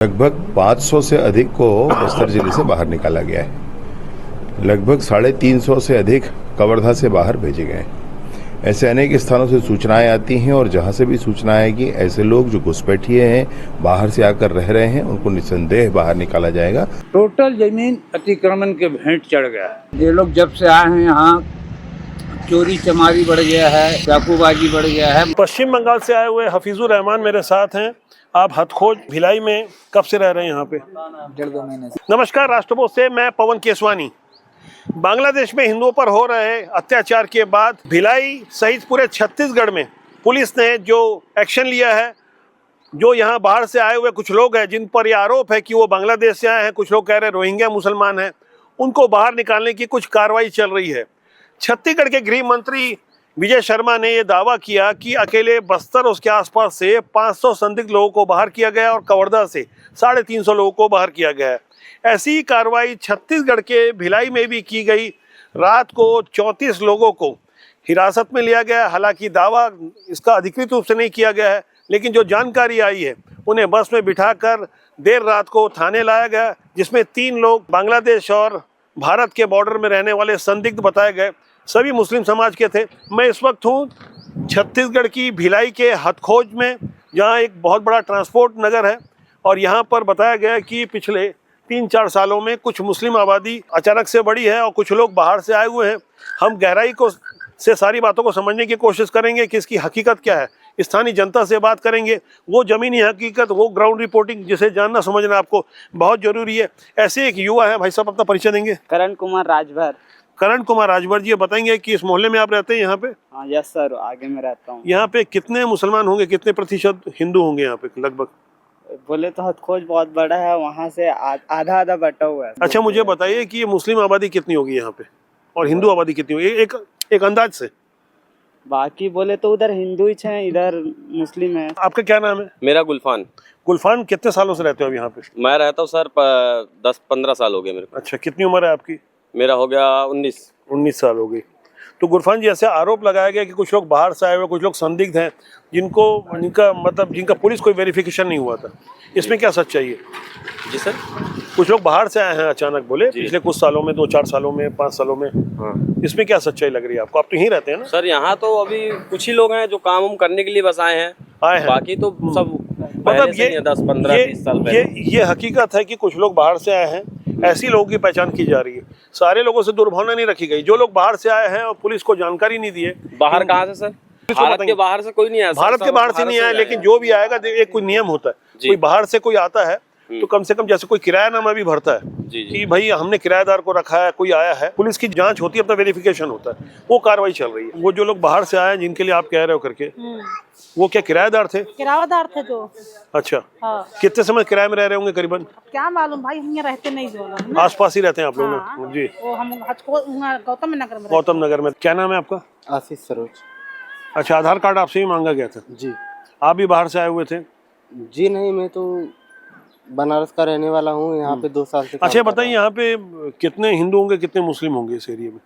लगभग 500 से अधिक को बस्तर जिले से बाहर निकाला गया है। लगभग 350 से अधिक कवर्धा से बाहर भेजे गए हैं। ऐसे अनेक स्थानों से सूचनाएं आती हैं और जहां से भी सूचना आएगी ऐसे लोग जो घुसपैठिए हैं, बाहर से आकर रह रहे हैं, उनको निसंदेह बाहर निकाला जाएगा। टोटल जमीन अतिक्रमण के भेंट चढ़ गया। ये लोग जब से आए हैं यहाँ चोरी चमारी बढ़ गया है, चाकूबाजी बढ़ गया है। पश्चिम बंगाल से आए हुए हफीजुर रहमान मेरे साथ हैं। आप हथखोज भिलाई में कब से रह रहे हैं यहाँ पे? 1.5-2 महीने से। नमस्कार, राष्ट्रभोज से मैं पवन केसवानी। बांग्लादेश में हिंदुओं पर हो रहे अत्याचार के बाद भिलाई सहित पूरे छत्तीसगढ़ में पुलिस ने जो एक्शन लिया है, जो यहाँ बाहर से आए हुए कुछ लोग हैं जिन पर यह आरोप है कि वो बांग्लादेश से आए हैं, कुछ लोग कह रहे हैं रोहिंग्या मुसलमान हैं, उनको बाहर निकालने की कुछ कार्रवाई चल रही है। छत्तीसगढ़ के गृह मंत्री विजय शर्मा ने यह दावा किया कि अकेले बस्तर उसके आसपास से 500 संदिग्ध लोगों को बाहर किया गया और कवर्धा से 350 लोगों को बाहर किया गया है। ऐसी ही कार्रवाई छत्तीसगढ़ के भिलाई में भी की गई। रात को 34 लोगों को हिरासत में लिया गया। हालांकि दावा इसका अधिकृत रूप से नहीं किया गया है, लेकिन जो जानकारी आई है उन्हें बस में बिठाकर देर रात को थाने लाया गया, जिसमें 3 लोग बांग्लादेश और भारत के बॉर्डर में रहने वाले संदिग्ध बताए गए। सभी मुस्लिम समाज के थे। मैं इस वक्त हूँ छत्तीसगढ़ की भिलाई के हथखोज में, जहाँ एक बहुत बड़ा ट्रांसपोर्ट नगर है और यहाँ पर बताया गया कि पिछले 3-4 सालों में कुछ मुस्लिम आबादी अचानक से बढ़ी है और कुछ लोग बाहर से आए हुए हैं। हम गहराई को से सारी बातों को समझने की कोशिश करेंगे कि इसकी हकीकत क्या है। स्थानीय जनता से बात करेंगे, वो ज़मीनी हकीकत, वो ग्राउंड रिपोर्टिंग जिसे जानना समझना आपको बहुत ज़रूरी है। ऐसे एक युवा है, भाई साहब अपना परिचय देंगे? करण कुमार राजभर। करण कुमार राजभर जी, बताएंगे कि इस मोहल्ले में आप रहते हैं यहाँ पे? हाँ, यस सर, आगे में रहता हूँ। यहाँ पे कितने मुसलमान होंगे, कितने प्रतिशत हिंदू होंगे यहाँ पे लगभग? बोले तो हथखोज बहुत बड़ा है, वहाँ से आधा आधा बटा हुआ है। अच्छा, मुझे बताइए कि ये मुस्लिम आबादी कितनी होगी यहाँ पे और हिंदू आबादी कितनी होगी, एक अंदाज से? बाकी बोले तो उधर हिंदू ही हैं, इधर मुस्लिम है। आपका क्या नाम है? मेरा गुलफान। गुलफान, कितने सालों से रहते हो अब यहाँ पे? मैं रहता हूँ सर 10-15 साल हो गए मेरे को। अच्छा, कितनी उम्र है आपकी? मेरा हो गया 19 साल हो गई। तो गुलफान जी, ऐसे आरोप लगाया गया कि कुछ लोग बाहर से आए हुए, कुछ लोग संदिग्ध हैं जिनका पुलिस कोई वेरिफिकेशन नहीं हुआ था। इसमें क्या सच्चाई है? जी सर, कुछ लोग बाहर से आए हैं अचानक, बोले पिछले कुछ सालों में, 2-4 सालों में, 5 सालों में। हाँ। इसमें क्या सच्चाई लग रही है आपको? आप तो यहीं रहते हैं ना? सर यहाँ तो अभी कुछ ही लोग हैं जो काम उम करने के लिए बस आए हैं। बाकी तो सब मतलब ये 10-15-20 साल पहले। ये हकीकत है कि कुछ लोग बाहर से आए हैं। ऐसी लोगों की पहचान की जा रही है। सारे लोगों से दुर्भावना नहीं रखी गई। जो लोग बाहर से आए हैं और पुलिस को जानकारी नहीं दी है। बाहर कहाँ से सर? भारत के बाहर से कोई नहीं आया। भारत के बाहर से नहीं आया, लेकिन जो भी आएगा, एक कोई नियम होता है। कोई बाहर से कोई आता है तो कम से कम जैसे कोई किरायानामा भी भरता है कि भाई हमने किराएदार को रखा है, कोई आया है, पुलिस की जांच होती है, अपना वेरिफिकेशन होता है, वो कार्रवाई चल रही है। वो जो लोग बाहर से आए जिनके लिए आप कह रहे हो करके, वो क्या किराएदार थे? किराएदार थे जो। अच्छा, हाँ। कितने समय किराए में रह रहे होंगे करीबन? क्या मालूम भाई, हम यहाँ रहते नहीं जो आस पास ही रहते हैं आप लोग? हाँ। जी, वो हम गौतम नगर में। गौतम नगर में। क्या नाम है आपका? आशीष सरोज। अच्छा, आधार कार्ड आपसे ही मांगा गया था? जी। आप भी बाहर से आए हुए थे? जी नहीं, मैं तो बनारस का रहने वाला हूँ, यहाँ पे 2 साल से। अच्छा, बताइए यहाँ पे कितने हिंदू होंगे, कितने मुस्लिम होंगे इस एरिया में?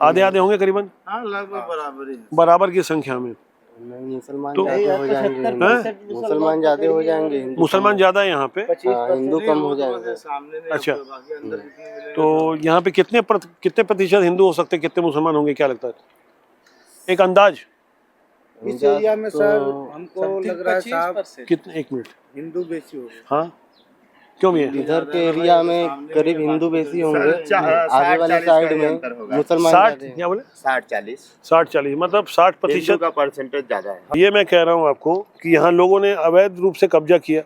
आधे आधे होंगे करीबन? हाँ, लगभग बराबर की संख्या में। मुसलमान तो ज्यादा हो जाएंगे। मुसलमान ज्यादा हो जाएंगे। मुसलमान ज्यादा है यहाँ पे? हिंदू कम हो जाएंगे। अच्छा, तो यहाँ पे कितने प्रतिशत हिंदू हो सकते हैं, कितने मुसलमान होंगे, क्या लगता है? एक अंदाज इस एरिया में सर हमको लग रहा है साहब कितने? 1 मिनट। हिंदू बेसी होंगे। हाँ, क्यों भी है? इधर के एरिया में करीब हिंदू बेसी होंगे, आगे वाले साइड में मुसलमान 60, क्या बोले? 60-40, मतलब 60% का परसेंटेज ज्यादा है। ये मैं कह रहा हूँ आपको कि यहाँ लोगों ने अवैध रूप से कब्जा किया,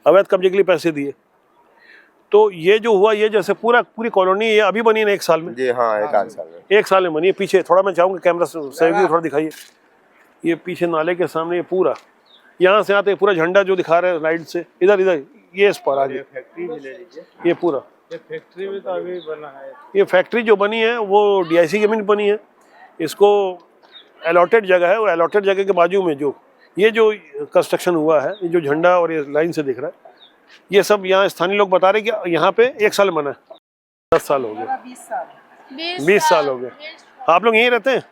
अवैध कब्जे के लिए पैसे दिए। तो ये जो हुआ, ये जैसे पूरी कॉलोनी ये अभी बनी है 1 साल में? जी हाँ, 1 साल में। 1 साल में बनी है। पीछे थोड़ा मैं चाहूँगा कैमरा सहयोगी थोड़ा दिखाइए। ये पीछे नाले के सामने ये पूरा, यहाँ से आते पूरा झंडा जो दिखा रहे हैं राइट से, इधर ये इस पर आगे ये पूरा फैक्ट्री में तो अभी बना है। ये फैक्ट्री जो बनी है वो DIC जमीन बनी है। इसको अलॉटेड जगह है और अलॉटेड जगह के बाजू में जो कंस्ट्रक्शन हुआ है, ये जो झंडा और ये लाइन से दिख रहा है, ये सब यहाँ स्थानीय लोग बता रहे कि यहाँ पे 1 साल बना है। 10 साल हो गए, 20 साल हो गए। आप लोग यहीं रहते हैं?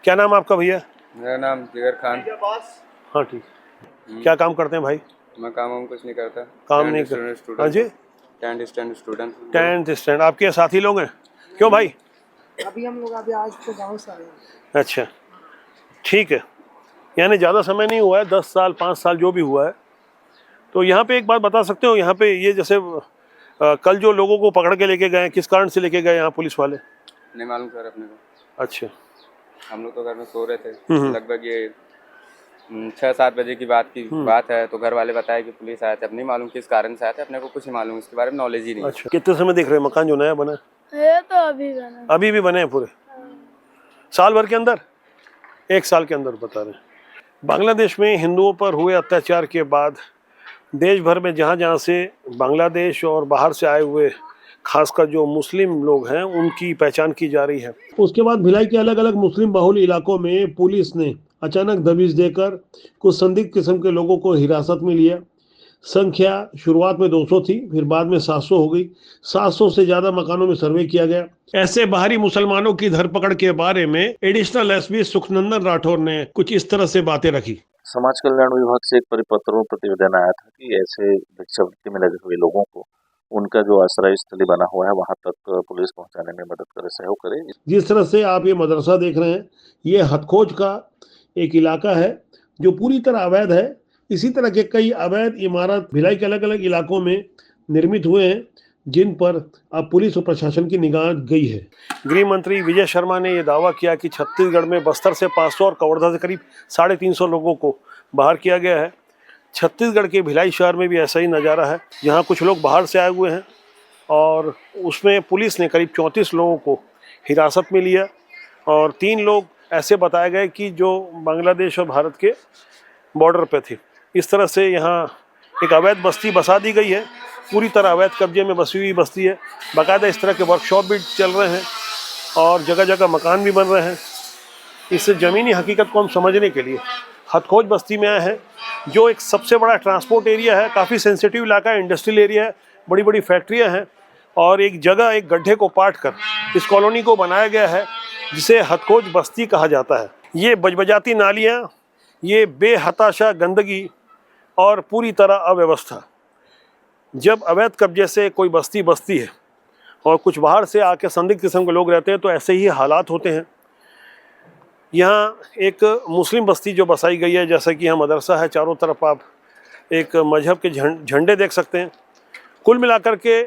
क्या नाम आपका भैया? मेरा नाम जिगर खान। हाँ, ठीक। क्या काम करते हैं भाई? मैं काम वाम कुछ नहीं करता। काम नहीं कर? हाँ जी, 10th standard student. 10th stand. आपके साथी लोग हैं? क्यों भाई? अभी हम लोग अभी आज तो गाँव से आए हैं। अच्छा, ठीक है। यानी ज़्यादा समय नहीं हुआ है, 10 साल 5 साल जो भी हुआ है। तो यहाँ पे एक बात बता सकते हो, यहाँ पे ये जैसे कल जो लोगों को पकड़ के लेके गए, किस कारण से लेके गए यहाँ पुलिस वाले? नहीं मालूम सर अपने को। अच्छा, हम लोग तो घर में सो रहे थे। लगभग ये 6-7 बजे की बात है। तो घर वाले बताए कि पुलिस आए थे। अब नहीं मालूम किस कारण से आए थे, अपने को कुछ नहीं मालूम, इसके बारे में नॉलेज ही नहीं। अच्छा, कितने समय देख रहे हैं मकान जो नया बना है? तो अभी बना, अभी भी बने हैं पूरे? साल भर के अंदर, 1 साल के अंदर बता रहे हैं। बांग्लादेश में हिंदुओं पर हुए अत्याचार के बाद देश भर में जहाँ जहाँ से बांग्लादेश और बाहर से आए हुए खासकर जो मुस्लिम लोग हैं उनकी पहचान की जा रही है। उसके बाद भिलाई के अलग अलग मुस्लिम बहुल इलाकों में पुलिस ने अचानक दबिश देकर कुछ संदिग्ध किस्म के लोगों को हिरासत में लिया। संख्या शुरुआत में 200 थी, फिर बाद में 700 हो गई। 700 से ज्यादा मकानों में सर्वे किया गया। ऐसे बाहरी मुसलमानों की धरपकड़ के बारे में एडिशनल एसपी सुखनंदन राठौर ने कुछ इस तरह से बातें रखी। समाज कल्याण विभाग से एक परिपत्र और प्रतिवेदन आया था कि ऐसे भिक्षावृत्ति में लगे हुए लोगों को उनका जो आश्रय स्थली बना हुआ है वहां तक पुलिस पहुंचाने में मदद करे, सहयोग करे। जिस तरह से आप ये मदरसा देख रहे हैं, ये हथखोज का एक इलाका है जो पूरी तरह अवैध है। इसी तरह के कई अवैध इमारत भिलाई के अलग अलग इलाकों में निर्मित हुए हैं, जिन पर अब पुलिस और प्रशासन की निगाह गई है। गृह मंत्री विजय शर्मा ने यह दावा किया कि छत्तीसगढ़ में बस्तर से 500 और कवर्धा से करीब 350 लोगों को बाहर किया गया है। छत्तीसगढ़ के भिलाई शहर में भी ऐसा ही नज़ारा है, जहां कुछ लोग बाहर से आए हुए हैं और उसमें पुलिस ने करीब 34 लोगों को हिरासत में लिया और 3 लोग ऐसे बताए गए कि जो बांग्लादेश और भारत के बॉर्डर पे थे। इस तरह से यहाँ एक अवैध बस्ती बसा दी गई है, पूरी तरह अवैध कब्जे में बसी हुई बस्ती है। बाकायदा इस तरह के वर्कशॉप भी चल रहे हैं और जगह जगह मकान भी बन रहे हैं। इस ज़मीनी हकीकत को हम समझने के लिए हथखोज बस्ती में आए हैं, जो एक सबसे बड़ा ट्रांसपोर्ट एरिया है, काफ़ी सेंसिटिव इलाका है, इंडस्ट्रियल एरिया है, बड़ी बड़ी फैक्ट्रियाँ हैं और एक जगह एक गड्ढे को पाट कर इस कॉलोनी को बनाया गया है जिसे हथखोज बस्ती कहा जाता है। ये बजबजाती नालियाँ, ये बेहताशा गंदगी और पूरी तरह अव्यवस्था। जब अवैध कब्जे से कोई बस्ती बसती है और कुछ बाहर से आके संदिग्ध किस्म के लोग रहते हैं तो ऐसे ही हालात होते हैं। यहाँ एक मुस्लिम बस्ती जो बसाई गई है, जैसा कि यहाँ मदरसा है, चारों तरफ आप एक मजहब के झंडे देख सकते हैं। कुल मिलाकर के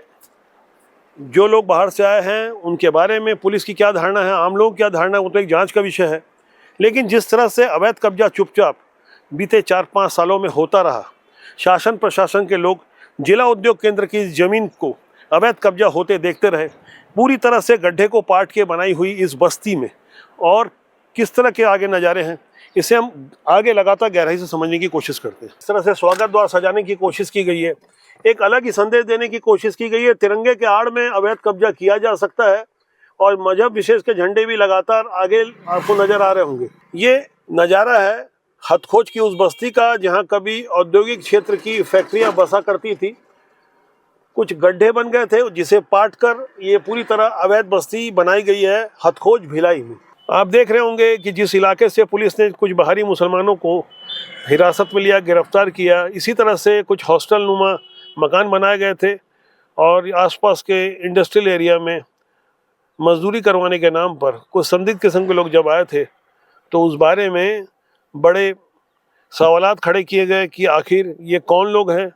जो लोग बाहर से आए हैं उनके बारे में पुलिस की क्या धारणा है, आम लोगों की क्या धारणा है, वो तो एक जांच का विषय है। लेकिन जिस तरह से अवैध कब्जा चुपचाप बीते 4-5 सालों में होता रहा, शासन प्रशासन के लोग जिला उद्योग केंद्र की इस ज़मीन को अवैध कब्जा होते देखते रहे, पूरी तरह से गड्ढे को पाट के बनाई हुई इस बस्ती में, और किस तरह के आगे नज़ारे हैं, इसे हम आगे लगातार गहराई से समझने की कोशिश करते हैं। इस तरह से स्वागत द्वार सजाने की कोशिश की गई है, एक अलग ही संदेश देने की कोशिश की गई है। तिरंगे के आड़ में अवैध कब्जा किया जा सकता है और मजहब विशेष के झंडे भी लगातार आगे आपको नज़र आ रहे होंगे। ये नज़ारा है हथखोज की उस बस्ती का जहाँ कभी औद्योगिक क्षेत्र की फैक्ट्रियाँ बसा करती थी। कुछ गड्ढे बन गए थे जिसे पाट कर ये पूरी तरह अवैध बस्ती बनाई गई है हथखोज भिलाई में। आप देख रहे होंगे कि जिस इलाके से पुलिस ने कुछ बाहरी मुसलमानों को हिरासत में लिया, गिरफ्तार किया, इसी तरह से कुछ हॉस्टल नुमा मकान बनाए गए थे और आसपास के इंडस्ट्रियल एरिया में मजदूरी करवाने के नाम पर कुछ संदिग्ध किस्म के लोग जब आए थे तो उस बारे में बड़े सवालात खड़े किए गए कि आखिर ये कौन लोग हैं,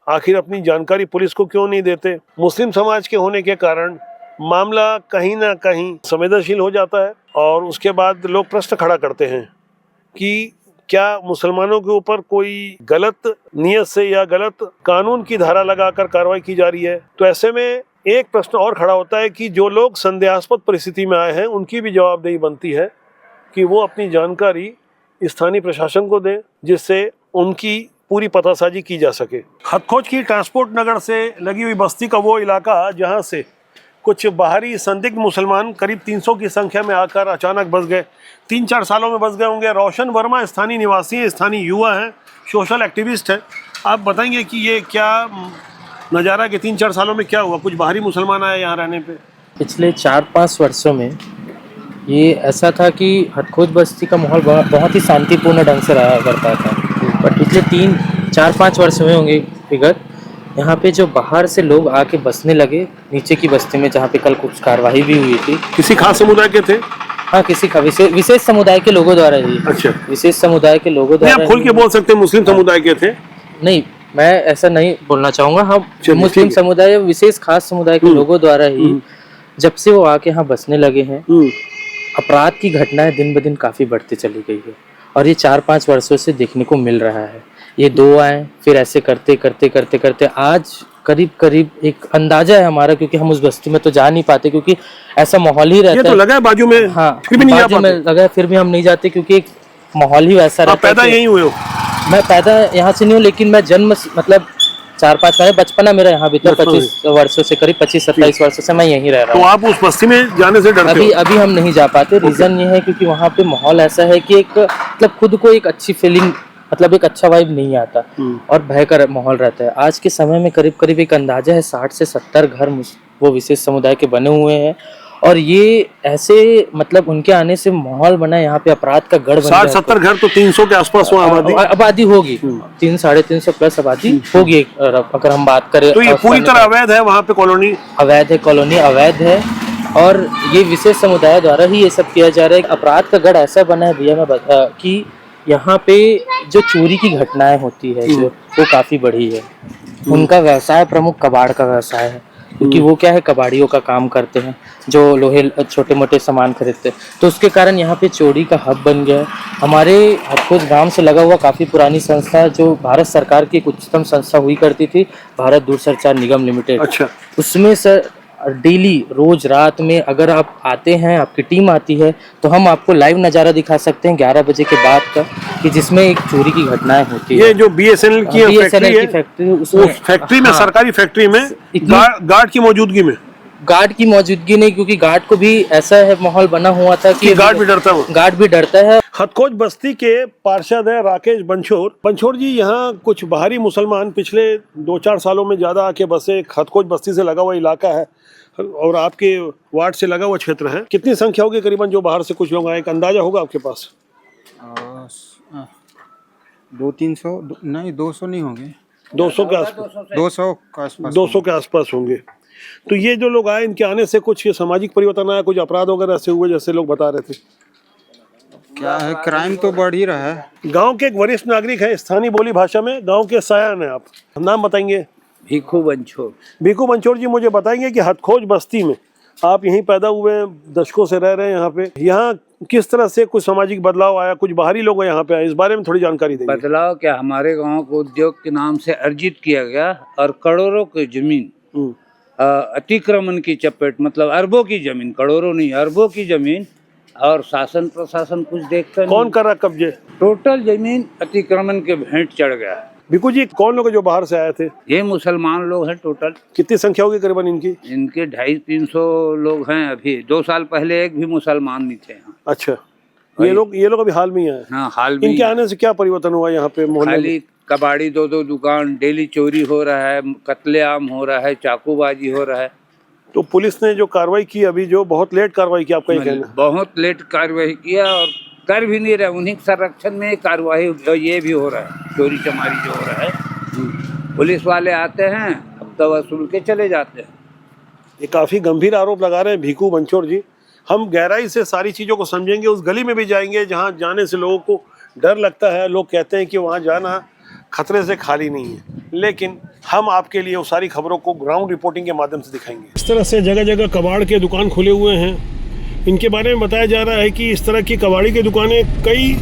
आखिर अपनी जानकारी पुलिस को क्यों नहीं देते। मुस्लिम समाज के होने के कारण मामला कहीं ना कहीं संवेदनशील हो जाता है और उसके बाद लोग प्रश्न खड़ा करते हैं कि क्या मुसलमानों के ऊपर कोई गलत नियत से या गलत कानून की धारा लगाकर कार्रवाई की जा रही है। तो ऐसे में एक प्रश्न और खड़ा होता है कि जो लोग संदेहास्पद परिस्थिति में आए हैं उनकी भी जवाबदेही बनती है कि वो अपनी जानकारी स्थानीय प्रशासन को दें, जिससे उनकी पूरी पतासाजी की जा सके। हथखोज की ट्रांसपोर्ट नगर से लगी हुई बस्ती का वो इलाका जहाँ से कुछ बाहरी संदिग्ध मुसलमान करीब 300 की संख्या में आकर अचानक बस गए, 3-4 सालों में बस गए होंगे। रोशन वर्मा स्थानीय निवासी हैं, स्थानीय युवा हैं, सोशल एक्टिविस्ट हैं। आप बताएंगे कि ये क्या नज़ारा कि 3-4 सालों में क्या हुआ, कुछ बाहरी मुसलमान आए यहाँ रहने पे? पिछले 4-5 वर्षों में ये ऐसा था कि हथखोज बस्ती का माहौल बहुत ही शांतिपूर्ण ढंग से रहा करता था, पर पिछले 4-5 वर्ष हुए होंगे फिगर। यहाँ पे जो बाहर से लोग आके बसने लगे नीचे की बस्ती में, जहाँ पे कल कुछ कार्रवाई भी हुई थी। किसी खास समुदाय के थे? हाँ, किसी का विशेष समुदाय के लोगों द्वारा ही। अच्छा, विशेष समुदाय के लोगों द्वारा। आप खुल के बोल सकते हैं मुस्लिम समुदाय के थे? नहीं, मैं ऐसा नहीं बोलना चाहूँगा। हम मुस्लिम समुदाय, विशेष खास समुदाय के लोगों द्वारा ही जब से वो आके यहाँ बसने लगे हैं, अपराध की घटनाएं दिन ब दिन काफ़ी बढ़ती चली गई है। और ये 4-5 वर्षों से देखने को मिल रहा है। ये 2 आए, फिर ऐसे करते करते करते करते आज करीब एक अंदाजा है हमारा, क्योंकि हम उस बस्ती में तो जा नहीं पाते क्योंकि ऐसा माहौल ही रहता है। ये तो लगा है बाजू में। हाँ, फिर भी नहीं बाजू में लगा है, फिर भी हम नहीं जाते क्योंकि एक माहौल ही वैसा रहता है। पैदा यहीं हुए हो? मैं पैदा यहाँ से नहीं हूँ, लेकिन मैं जन्म मतलब 4-5 साल बचपना मेरा यहाँ बीता। 25 वर्षों से, करीब 25-27 वर्षों से मैं यहीं रह रहा हूँ। तो आप उस बस्ती में जाने से डरते हो? अभी हम नहीं जा पाते। रीजन ये है क्योंकि वहाँ पे माहौल ऐसा है कि एक मतलब खुद को एक अच्छी फीलिंग, मतलब एक अच्छा वाइब नहीं आता और भय का माहौल रहता है। आज के समय में करीब एक अंदाजा है 60 से 70 घर वो विशेष समुदाय के बने हुए हैं। और ये ऐसे मतलब उनके आने से माहौल बना है यहाँ पे, अपराध का गढ़ बन गया। 60-70 घर तो 300 के आसपास आबादी होगी। 300-350 प्लस आबादी होगी अगर हम बात करें। तो ये पूरी तरह अवैध है वहाँ पे? कॉलोनी अवैध है, कॉलोनी अवैध है। और ये विशेष समुदाय द्वारा ही ये सब किया जा रहा है। अपराध का गढ़ ऐसा बना है भैया, मैं कि यहाँ पे जो चोरी की घटनाएं होती है जो वो काफ़ी बढ़ी है। उनका व्यवसाय प्रमुख कबाड़ का व्यवसाय है, क्योंकि वो क्या है, कबाड़ियों का काम करते हैं जो लोहे छोटे मोटे सामान खरीदते हैं। तो उसके कारण यहाँ पे चोरी का हब बन गया है। हमारे हथखोज गांव से लगा हुआ काफ़ी पुरानी संस्था है जो भारत सरकार की एक उच्चतम संस्था हुई करती थी, भारत दूरसंचार निगम लिमिटेड। अच्छा। उसमें सर डेली रोज रात में अगर आप आते हैं, आपकी टीम आती है, तो हम आपको लाइव नज़ारा दिखा सकते हैं 11 बजे के बाद का, कि जिसमें एक चोरी की घटनाएं होती है। ये जो BSNL की फैक्ट्री है, उस फैक्ट्री में, सरकारी फैक्ट्री में गार्ड की मौजूदगी में, गार्ड की मौजूदगी नहीं, क्योंकि गार्ड को भी ऐसा है माहौल बना हुआ था कि गार्ड भी डरता है। हथखोज बस्ती के पार्षद है राकेश बंछोर जी। यहाँ कुछ बाहरी मुसलमान पिछले 2-4 सालों में ज्यादा आके बसे। हथखोज बस्ती से लगा हुआ इलाका है और आपके वार्ड से लगा हुआ क्षेत्र है। कितनी संख्या होगी करीबन जो बाहर से कुछ लोग आए? एक अंदाजा होगा आपके पास? 200-300 नहीं, 200 नहीं होंगे। 200 के आसपास? 200 के आसपास होंगे। तो ये जो लोग आए, इनके आने से कुछ सामाजिक परिवर्तन आया, कुछ अपराध वगैरह ऐसे हुए जैसे लोग बता रहे थे? क्या है, क्राइम तो बढ़ ही रहा है। गांव के एक वरिष्ठ नागरिक है, स्थानीय बोली भाषा में गांव के सयान है। आप नाम बताएंगे? भीखू बंछोर जी, मुझे बताएंगे कि हथखोज बस्ती में आप यहीं पैदा हुए हैं, दशकों से रह रहे हैं यहाँ पे। यहाँ किस तरह से कुछ सामाजिक बदलाव आया, कुछ बाहरी लोग यहाँ पे आए, इस बारे में थोड़ी जानकारी देंगे। बदलाव क्या, हमारे गांव को उद्योग के नाम से अर्जित किया गया और करोड़ों की जमीन अतिक्रमण की चपेट, मतलब अरबों की जमीन, करोड़ों नहीं अरबों की जमीन, और शासन प्रशासन कुछ देखता नहीं। कौन कर रहा कब्जे? टोटल जमीन अतिक्रमण के भेंट चढ़ गया। भिक्कू जी, कौन लोग जो बाहर से आए थे? ये मुसलमान लोग हैं टोटल। कितनी संख्या होगी करीबन इनकी? इनके 250-300 लोग हैं। अभी 2 साल पहले एक भी मुसलमान नहीं थे यहाँ। अच्छा, ये लोग अभी हाल में ही आए? हाँ, हाल में। इनके आने से क्या परिवर्तन हुआ यहाँ पे मोहल्ले में? खाली कबाड़ी 2-2 दुकान, डेली चोरी हो रहा है, कत्लेआम हो रहा है, चाकूबाजी हो रहा है। तो पुलिस ने जो कार्रवाई की अभी, जो बहुत लेट कार्रवाई की, आपका ये कहना? बहुत लेट कार्रवाई किया और कर भी नहीं रहे। उन्हीं संरक्षण में कार्रवाई ये भी हो रहा है, चोरी चमारी जो हो रहा है। पुलिस वाले आते हैं, अब तो वसूल के चले जाते हैं। ये काफ़ी गंभीर आरोप लगा रहे हैं भीखू बंछोर जी। हम गहराई से सारी चीज़ों को समझेंगे, उस गली में भी जाएंगे जहाँ जाने से लोगों को डर लगता है। लोग कहते हैं कि वहाँ जाना खतरे से खाली नहीं है, लेकिन हम आपके लिए वो सारी खबरों को ग्राउंड रिपोर्टिंग के माध्यम से दिखाएंगे। इस तरह से जगह जगह कबाड़ के दुकान खुले हुए हैं। इनके बारे में बताया जा रहा है कि इस तरह की कबाड़ी की दुकानें कई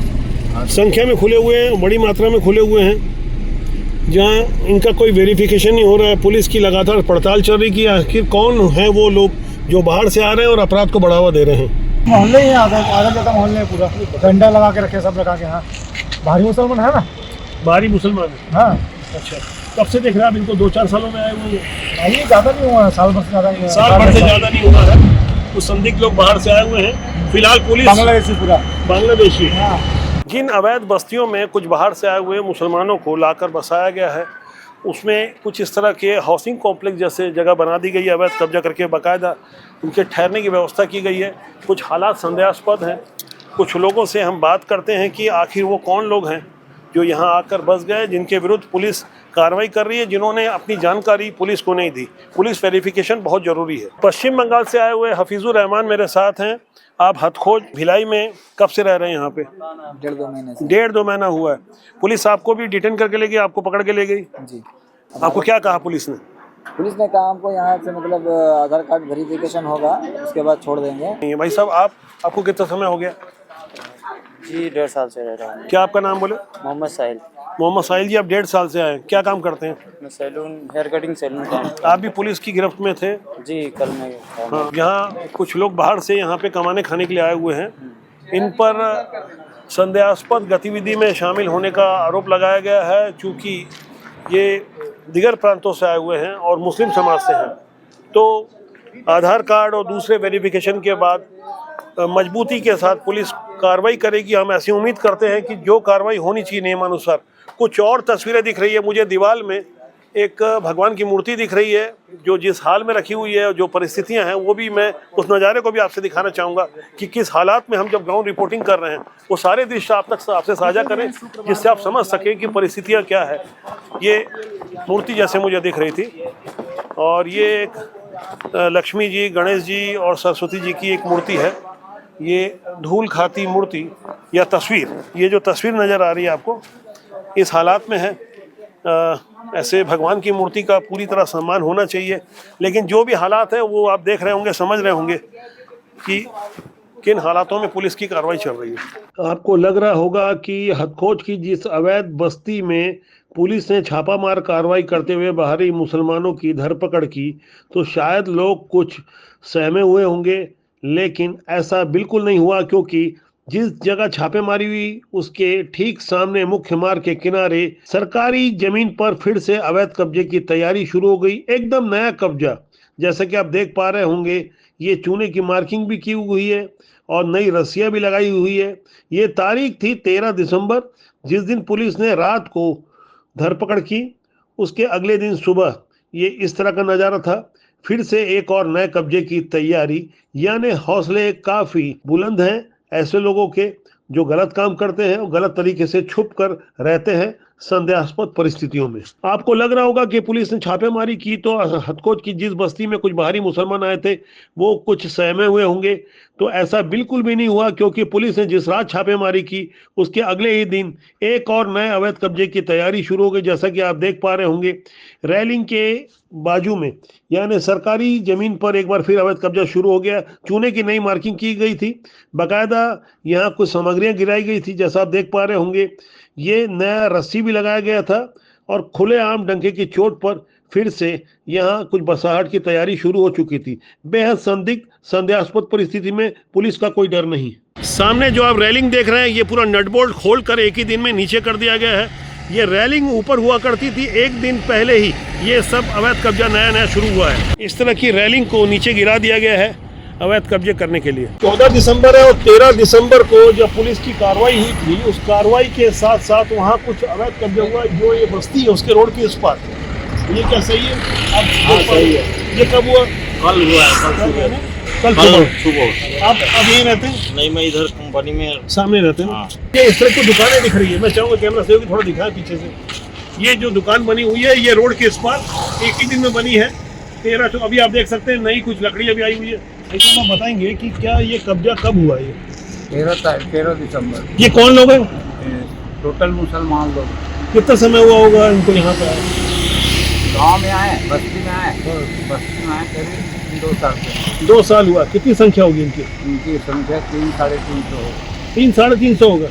संख्या में खुले हुए हैं, बड़ी मात्रा में खुले हुए हैं, जहां इनका कोई वेरिफिकेशन नहीं हो रहा है। पुलिस की लगातार पड़ताल चल रही कि आखिर कौन है वो लोग जो बाहर से आ रहे हैं और अपराध को बढ़ावा दे रहे हैं। मोहल्ले ही आधा ज़्यादा मोहल्ले पूरा डंडा लगा के रखे, सब लगा के। हाँ, भारी मुसलमान है ना? बाहरी मुसलमान? हाँ। अच्छा, कब से देख रहे हैं आप इनको? 2-4 सालों में आए हुए? ये ज़्यादा नहीं हुआ है, साल भर से ज़्यादा नहीं हुआ। साल भर से ज़्यादा नहीं हुआ है। कुछ संदिग्ध लोग बाहर से आए हुए हैं। फिलहाल पुलिस बांग्लादेशी। जिन अवैध बस्तियों में कुछ बाहर से आए हुए मुसलमानों को लाकर बसाया गया है, उसमें कुछ इस तरह के हाउसिंग कॉम्प्लेक्स जैसे जगह बना दी गई है, अवैध कब्जा करके बाकायदा उनके ठहरने की व्यवस्था की गई है। कुछ हालात संदेहास्पद हैं। कुछ लोगों से हम बात करते हैं कि आखिर वो कौन लोग हैं जो यहाँ आकर बस गए, जिनके विरुद्ध पुलिस कार्रवाई कर रही है, जिन्होंने अपनी जानकारी पुलिस को नहीं दी। पुलिस वेरिफिकेशन बहुत ज़रूरी है। पश्चिम बंगाल से आए हुए हफीजुर रहमान मेरे साथ हैं। आप हथखोज भिलाई में कब से रह रहे हैं यहाँ पे? 1.5-2 महीने से। 1.5-2 महीना हुआ है। पुलिस आपको भी डिटेन करके ले गई, आपको पकड़ के ले गई? जी। आपको क्या कहा पुलिस ने? पुलिस ने कहा हमको यहाँ से मतलब आधार कार्ड वेरिफिकेशन होगा, उसके बाद छोड़ देंगे। भाई साहब, आपको कितना समय हो गया? जी 1.5 साल से रह रहा हूँ। क्या आपका नाम बोले? मोहम्मद साहिल। मोहम्मद साहिल जी, आप 1.5 साल से आए, क्या काम करते हैं? मैं सैलून, हेयर कटिंग सैलून का। आप भी पुलिस की गिरफ्त में थे? जी, कल मैं। हाँ, यहाँ कुछ लोग बाहर से यहाँ पे कमाने खाने के लिए आए हुए हैं। इन पर संदेहास्पद गतिविधि में शामिल होने का आरोप लगाया गया है। चूँकि ये दिगर प्रांतों से आए हुए हैं और मुस्लिम समाज से हैं, तो आधार कार्ड और दूसरे वेरिफिकेशन के बाद मजबूती के साथ पुलिस कार्रवाई करेगी। हम ऐसी उम्मीद करते हैं कि जो कार्रवाई होनी चाहिए नियमानुसार। कुछ और तस्वीरें दिख रही है मुझे, दीवार में एक भगवान की मूर्ति दिख रही है, जो जिस हाल में रखी हुई है, जो परिस्थितियां हैं, वो भी मैं उस नज़ारे को भी आपसे दिखाना चाहूँगा कि किस हालात में हम जब ग्राउंड रिपोर्टिंग कर रहे हैं, वो सारे दृश्य आप तक आपसे साझा करें, जिससे आप समझ सकें कि परिस्थितियाँ क्या है। ये मूर्ति जैसे मुझे दिख रही थी, और ये एक लक्ष्मी जी, गणेश जी और सरस्वती जी की एक मूर्ति है। ये धूल खाती मूर्ति या तस्वीर, ये जो तस्वीर नज़र आ रही है आपको, इस हालात में है। ऐसे भगवान की मूर्ति का पूरी तरह सम्मान होना चाहिए, लेकिन जो भी हालात है वो आप देख रहे होंगे, समझ रहे होंगे कि किन हालातों में पुलिस की कार्रवाई चल रही है। आपको लग रहा होगा कि हथखोज की जिस अवैध बस्ती में पुलिस ने छापामार कार्रवाई करते हुए बाहरी मुसलमानों की धरपकड़ की, तो शायद लोग कुछ सहमे हुए होंगे, लेकिन ऐसा बिल्कुल नहीं हुआ, क्योंकि जिस जगह छापेमारी हुई उसके ठीक सामने मुख्य मार्ग के किनारे सरकारी जमीन पर फिर से अवैध कब्जे की तैयारी शुरू हो गई। एकदम नया कब्जा, जैसा कि आप देख पा रहे होंगे, ये चूने की मार्किंग भी की हुई है और नई रस्सियां भी लगाई हुई है। ये तारीख थी 13 दिसंबर, जिस दिन पुलिस ने रात को धरपकड़ की। उसके अगले दिन सुबह ये इस तरह का नज़ारा था। फिर से एक और नए कब्जे की तैयारी, यानी हौसले काफ़ी बुलंद हैं ऐसे लोगों के जो गलत काम करते हैं और गलत तरीके से छुप कर रहते हैं संदेहास्पद परिस्थितियों में। आपको लग रहा होगा कि पुलिस ने छापेमारी की तो हथखोज की जिस बस्ती में कुछ बाहरी मुसलमान आए थे वो कुछ सहमे हुए होंगे, तो ऐसा बिल्कुल भी नहीं हुआ, क्योंकि पुलिस ने जिस रात छापेमारी की उसके अगले ही दिन एक और नए अवैध कब्जे की तैयारी शुरू हो गई। जैसा कि आप देख पा रहे होंगे, रेलिंग के बाजू में यानी सरकारी जमीन पर एक बार फिर अवैध कब्जा शुरू हो गया। चूने की नई मार्किंग की गई थी, बाकायदा यहाँ कुछ सामग्रियाँ गिराई गई थी, जैसा आप देख पा रहे होंगे। ये नया रस्सी भी लगाया गया था और खुलेआम डंके की चोट पर फिर से यहाँ कुछ बसाहट की तैयारी शुरू हो चुकी थी। बेहद संदिग्ध संदेहास्पद परिस्थिति में पुलिस का कोई डर नहीं। सामने जो आप रेलिंग देख रहे हैं, ये पूरा नट बोल्ट खोल कर एक ही दिन में नीचे कर दिया गया है। ये रेलिंग ऊपर हुआ करती थी, एक दिन पहले ही ये सब अवैध कब्जा नया शुरू हुआ है। इस तरह की रेलिंग को नीचे गिरा दिया गया है अवैध कब्जे करने के लिए। 14 दिसंबर है और 13 दिसंबर को जब पुलिस की कार्रवाई हुई थी, उस कार्रवाई के साथ साथ वहाँ कुछ अवैध कब्जा हुआ। जो ये बस्ती है उसके रोड के उस पार, ये क्या सही है? अब सही है। ये कब हुआ? कल हुआ है, कल सुबह। आप अब यहीं रहते हैं? नहीं, मैं इधर कंपनी में सामने रहते हैं। ये इस तरह की दुकानें दिख रही है, मैं चाहूँगा कैमरा से थोड़ा दिखाएं पीछे से। ये जो दुकान बनी हुई है, ये रोड के इस पार एक ही दिन में बनी है। 13 अभी आप देख सकते हैं, नई कुछ लकड़ी अभी आई हुई है। ऐसा आप बताएंगे कि क्या ये कब्जा कब हुआ? ये 13 दिसंबर। ये कौन लोग हैं? टोटल मुसलमान लोग। कितना समय हुआ होगा इनको यहाँ पे आए? गाँव में आए, बस्ती में आए, बस्ती में आए करीब 2 साल से। 2 साल हुआ। कितनी संख्या होगी इनकी? इनकी संख्या 300-350 होगा। 300-350 होगा।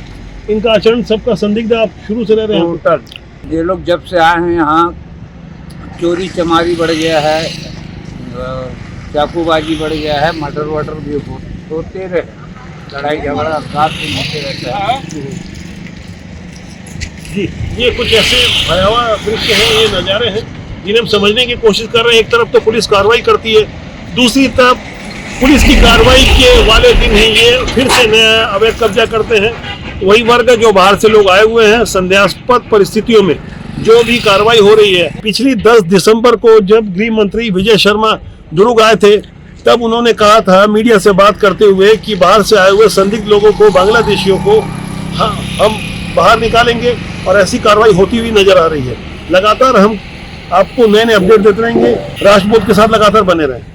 इनका आचरण सबका संदिग्ध, आप शुरू से रह रहे हैं? टोटल ये लोग जब से आए हैं यहाँ, चोरी चमारी बढ़ गया है, चाकूबाजी बढ़ गया है, मर्डर वर्डर भी होते रहे, लड़ाई झगड़ा रात दिन होते रहता है। जी, ये कुछ ऐसे भयावह दृश्य हैं, ये नज़ारे हैं जिन्हें हम समझने की कोशिश कर रहे हैं। एक तरफ तो पुलिस कार्रवाई करती है, दूसरी तरफ पुलिस की कार्रवाई के वाले दिन ही ये फिर से नया अवैध कब्जा करते हैं। वही वर्ग जो बाहर से लोग आए हुए हैं, संदेहास्पद परिस्थितियों में जो भी कार्रवाई हो रही है। पिछली 10 दिसंबर को जब गृह मंत्री विजय शर्मा दुर्ग आए थे, तब उन्होंने कहा था मीडिया से बात करते हुए कि बाहर से आए हुए संदिग्ध लोगों को, बांग्लादेशियों को हम बाहर निकालेंगे और ऐसी कार्रवाई होती हुई नजर आ रही है। लगातार हम आपको नए नए अपडेट देते रहेंगे। राष्ट्रबोध के साथ लगातार बने रहें।